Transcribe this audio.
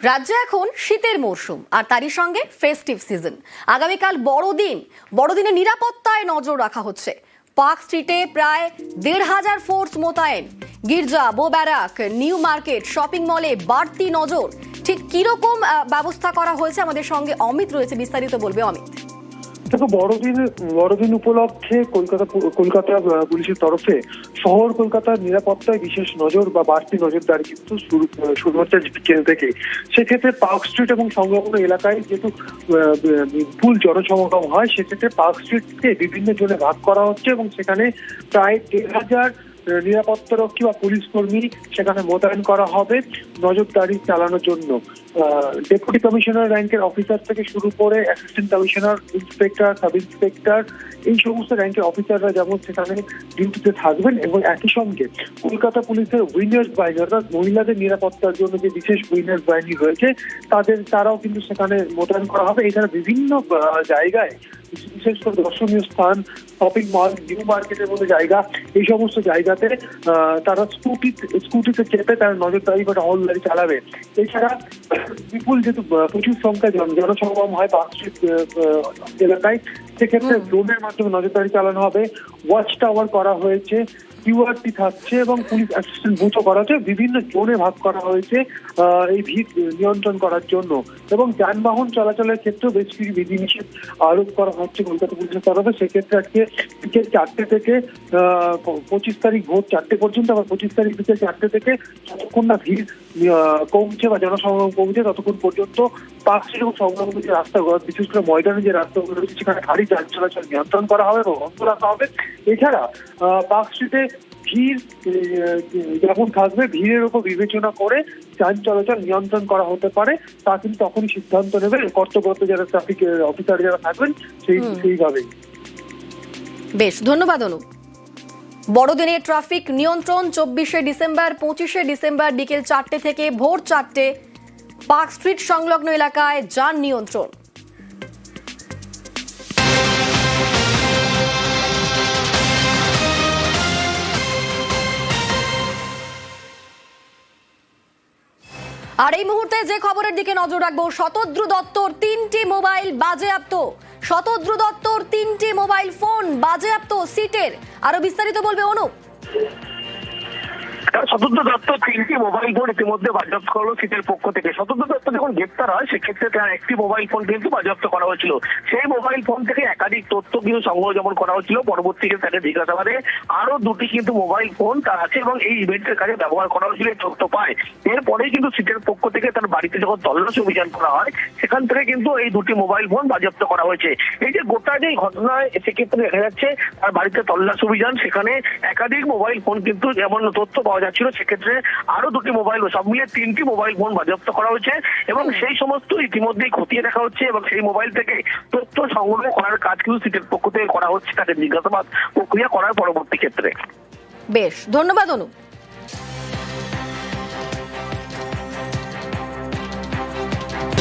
রাজ্যে এখন শীতের মরশুম আর তারই সঙ্গে ফেস্টিভ সিজন। আগামীকাল বড়দিনে নিরাপত্তায় নজর রাখা হচ্ছে। পার্ক স্ট্রিটে প্রায় ১৫০০ ফোর্স মোতায়েন। গির্জা, বো ব্যারাক, নিউ মার্কেট, শপিং মলে বাড়তি নজর। ঠিক কিরকম ব্যবস্থা করা হয়েছে, আমাদের সঙ্গে অমিত রয়েছে, বিস্তারিত বলবে অমিত। দেখো, বড়দিন উপলক্ষে কলকাতা পুলিশের তরফে শহর কলকাতার নিরাপত্তায় বিশেষ নজর বা বাড়তি নজরদারি কিন্তু শুরু হচ্ছে বিকেল থেকে। সেক্ষেত্রে পার্ক স্ট্রিট এবং সংলগ্ন এলাকায় যেহেতু বিপুল জনসমাগম হয়, সেক্ষেত্রে পার্ক স্ট্রিটকে বিভিন্ন জোনে ভাগ করা হচ্ছে এবং সেখানে প্রায় ১৫০০ নিরাপত্তারক্ষী বা পুলিশ কর্মী সেখানে মোতায়েন করা হবে নজরদারি চালানোর জন্য। ডেপুটি কমিশনার র্যাঙ্কের অফিসার থেকে শুরু করে assistant commissioner, inspector, sub inspector, এই সমস্ত র্যাঙ্কের অফিসাররা যেমন সেখানে ডিউটিতে থাকবেন এবং একই সঙ্গে কলকাতা পুলিশের উইনার্স বাহিনী, অর্থাৎ মহিলাদের নিরাপত্তার জন্য যে বিশেষ উইনার্স বাহিনী রয়েছে তারাও কিন্তু সেখানে মোতায়েন করা হবে। এছাড়া বিভিন্ন জায়গায়, বিশেষ করে দর্শনীয় স্থান, শপিং মল, নিউ মার্কেটের মতো জায়গা, এই সমস্ত জায়গাতে তারা স্কুটিতে চেপে তারা নজরদারি বা টহলদারি চালাবে। এছাড়া বিপুল যেহেতু প্রচুর সংখ্যায় জনসমাগম হয় পার্ক স্ট্রিট এলাকায়, সেক্ষেত্রে ড্রোনের মাধ্যমে নজরদারি চালানো হবে। ওয়াচ টাওয়ার করা হয়েছে, কিউআরটি থাকছে এবং পুলিশ অ্যাসিস্ট্যান্ট বুথও করা হচ্ছে। বিভিন্ন জোনে ভাগ করা হয়েছে এই ভিড় নিয়ন্ত্রণ করার জন্য। এবং যানবাহন চলাচলের ক্ষেত্রেও বেশ কিছু বিধিনিষেধ আরোপ করা হচ্ছে কলকাতা পুলিশের তরফে। সেক্ষেত্রে আজকে বিকেল ৪টে থেকে ২৫ তারিখ ভোর ৪টে পর্যন্ত, আবার ২৫ তারিখ বিকেল ৪টে থেকে যতক্ষণ না ভিড় কমছে বা জনসমাগম কমছে ততক্ষণ পর্যন্ত পার্ক স্ট্রিট এবং সংলগ্ন যে রাস্তা, বিশেষ করে ময়দানে যে রাস্তাগুলো রয়েছে সেখানে গাড়ি যান চলাচল নিয়ন্ত্রণ করা হবে এবং বন্ধ রাখা হবে। এছাড়া পার্ক স্ট্রিটে ভিড় যেমন থাকবে, ভিড়ের উপর বিবেচনা করে যান চলাচল নিয়ন্ত্রণ করা হতে পারে, তা কিন্তু তখনই সিদ্ধান্ত নেবে কর্তব্যরত যারা ট্রাফিক অফিসার যারা থাকবেন সেইভাবেই। বেশ, ধন্যবাদ অনু। বড়দিনের ট্রাফিক নিয়ন্ত্রণ ২৪শে ডিসেম্বর, ২৫শে ডিসেম্বর বিকেল ৪টে থেকে ভোর ৪টে পার্ক স্ট্রিট সংলগ্ন এলাকায় যান নিয়ন্ত্রণ। আর এই মুহূর্তে যে খবরের দিকে নজর রাখবো, শতদ্রু দত্তর ৩টি মোবাইল বাজেয়াপ্ত। শতদ্রু দত্তর ৩টি মোবাইল ফোন বাজেয়াপ্ত সিটের। আরো বিস্তারিত বলবে অনুপ। শতদ্রু দত্ত ৩টি মোবাইল ফোন ইতিমধ্যে বাজেয়াপ্ত করলো সিটের পক্ষ থেকে। শতদ্রু দত্ত যখন গ্রেপ্তার হয় সেক্ষেত্রে তার একটি মোবাইল ফোন কিন্তু বাজেয়াপ্ত করা হয়েছিল। সেই মোবাইল ফোন থেকে একাধিক তথ্য কিন্তু সংগ্রহ যেমন করা হয়েছিল, পরবর্তীতে তাকে জিজ্ঞাসাবাদে আরো দুটি কিন্তু মোবাইল ফোন তার আছে এবং এই ইভেন্টের কাজে ব্যবহার করা হয়েছিল এই তথ্য পায়। এরপরেই কিন্তু সিটের পক্ষ থেকে তার বাড়িতে যখন তল্লাশি অভিযান করা হয় সেখান থেকে কিন্তু এই দুটি মোবাইল ফোন বাজেয়াপ্ত করা হয়েছে। এই যে গোটা যে ঘটনায় সেক্ষেত্রে দেখা যাচ্ছে তার বাড়িতে তল্লাশি অভিযান, সেখানে একাধিক মোবাইল ফোন কিন্তু যেমন তথ্য পাওয়া যাচ্ছিল, সেক্ষেত্রে আরো দুটি মোবাইল, সব মিলিয়ে 3টি মোবাইল ফোন বাজেয়াপ্ত করা হয়েছে এবং সেই সমস্ত ইতিমধ্যেই খতিয়ে দেখা হচ্ছে এবং সেই মোবাইল থেকে তথ্য সংগ্রহ করার কাজ কিন্তু সিটের পক্ষ থেকে করা হচ্ছে, তাকে জিজ্ঞাসাবাদ প্রক্রিয়া করার পরবর্তী ক্ষেত্রে। বেশ, ধন্যবাদ অনু।